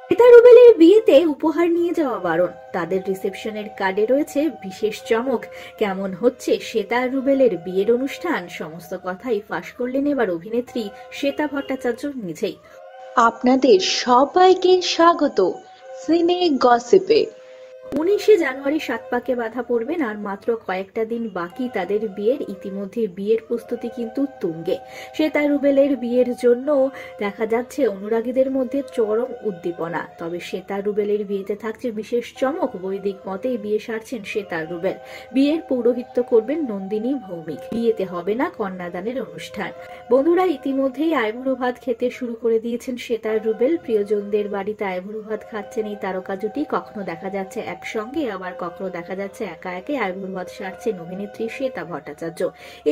শ্বেতা রুবেলের বিয়েতে উপহার নিয়ে যাওয়া বারণ, তাদের রিসেপশনের কার্ডে রয়েছে বিশেষ চমক। কেমন হচ্ছে শ্বেতা রুবেলের বিয়ের অনুষ্ঠান, সমস্ত কথাই ফাঁস করলেন এবার অভিনেত্রী শ্বেতা ভট্টাচার্য নিজেই। আপনাদের সবাইকে স্বাগত সিনে গসিপে। 19শে জানুয়ারি 7 পাকে বাধা পড়বেন, আর মাত্র কয়েকটা দিন বাকি তাদের বিয়ের। ইতিমধ্যে বিয়ের প্রস্তুতি কিন্তু তুঙ্গে। শ্বেতা রুবেলের বিয়ের জন্য দেখা যাচ্ছে অনুরাগীদের মধ্যে চরম উদ্দীপনা। তবে শ্বেতা রুবেলের বিয়েতে থাকছে বিশেষ চমক। বৈদিক মতেই বিয়ে সারছেন শ্বেতা রুবেল। বিয়ের পৌরোহিত্য করবেন নন্দিনী ভৌমিক। বিয়েতে হবে না কন্যাদানের অনুষ্ঠান। বন্ধুরা, ইতিমধ্যেই আইবুড়ো ভাত খেতে শুরু করে দিয়েছেন শ্বেতা রুবেল। প্রিয়জনদের বাড়িতে আইবুড়ো ভাত খাচ্ছেন এই তারকা জুটি। কখনো দেখা যাচ্ছে একসঙ্গে, আবার কখনো দেখা যাচ্ছে একা একে আইবুড়ো ভাত সারছেন অভিনেত্রী শ্বেতা ভট্টাচার্য।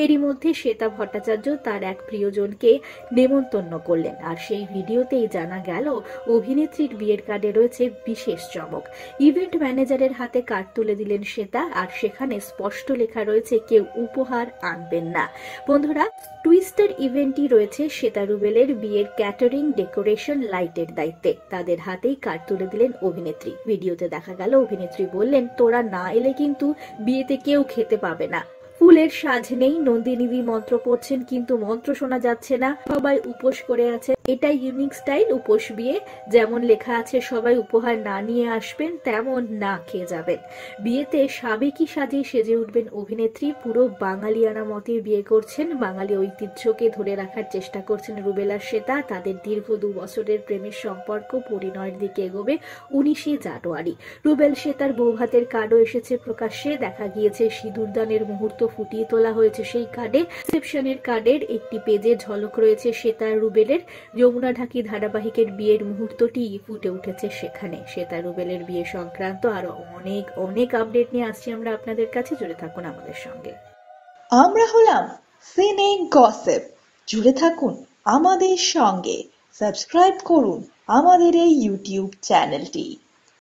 এরই মধ্যে শ্বেতা ভট্টাচার্য তার এক প্রিয়জনকে নেমন্তন্ন করলেন, আর সেই ভিডিওতেই জানা গেল অভিনেত্রীর বিয়ের কার্ডে রয়েছে বিশেষ চমক। ইভেন্ট ম্যানেজারের হাতে কার্ড তুলে দিলেন শ্বেতা, আর সেখানে স্পষ্ট লেখা রয়েছে কেউ উপহার আনবেন না। বন্ধুরা, টুইস্টার ইভেন্টই রয়েছে শ্বেতা রুবেলের বিয়ের ক্যাটারিং, ডেকোরেশন, লাইটের দায়িত্বে। তাদের হাতেই কার্ড তুলে দিলেন অভিনেত্রী। ভিডিওতে দেখা গেল অভিনেত্রী বললেন, তোরা না এলে কিন্তু বিয়েতে কেউ খেতে পাবে না। ফুলের সাজ নেই, নন্দিনীদি মন্ত্র পড়ছেন কিন্তু মন্ত্র শোনা যাচ্ছে না। সবাই উপোস করে আছে। এটাই ইউনিক স্টাইল উপোস বিয়ে। যেমন লেখা আছে সবাই উপহার না নিয়ে আসবেন, তেমন না খেয়ে যাবেন। বিয়েতে সাবেকি সাজে সেজে উঠবেন অভিনেত্রী। পুরো বাঙালিয়ানা মতে বিয়ে করছেন। বাঙালি ঐতিহ্যকে ধরে রাখার চেষ্টা করছেন রুবেল আর শ্বেতা। তাদের দীর্ঘ 2 বছরের প্রেমের সম্পর্ক পরিণয়ের দিকে এগোবে 19শে জানুয়ারি। রুবেল শ্বেতার বৌভাতের কার্ডও এসেছে প্রকাশ্যে। দেখা গিয়েছে সিঁদুরদানের মুহূর্ত ফুটিয়ে তোলা হয়েছে সেই কার্ডে। রিসেপশনের কার্ডের একটি পেজে ঝলক রয়েছে শ্বেতা রুবেলের। যমুনা ঢাকি ধারাবাহিকের বিয়ের মুহূর্তটি ফুটে উঠেছে সেখানে। শ্বেতা রুবেলের বিয়ে সংক্রান্ত আরো অনেক আপডেট নিয়ে আসছি আমরা আপনাদের কাছে। জুড়ে থাকুন আমাদের সঙ্গে। আমরা হলাম সিনে গসিপ। জুড়ে থাকুন আমাদের সঙ্গে, সাবস্ক্রাইব করুন আমাদের এই ইউটিউব চ্যানেলটি।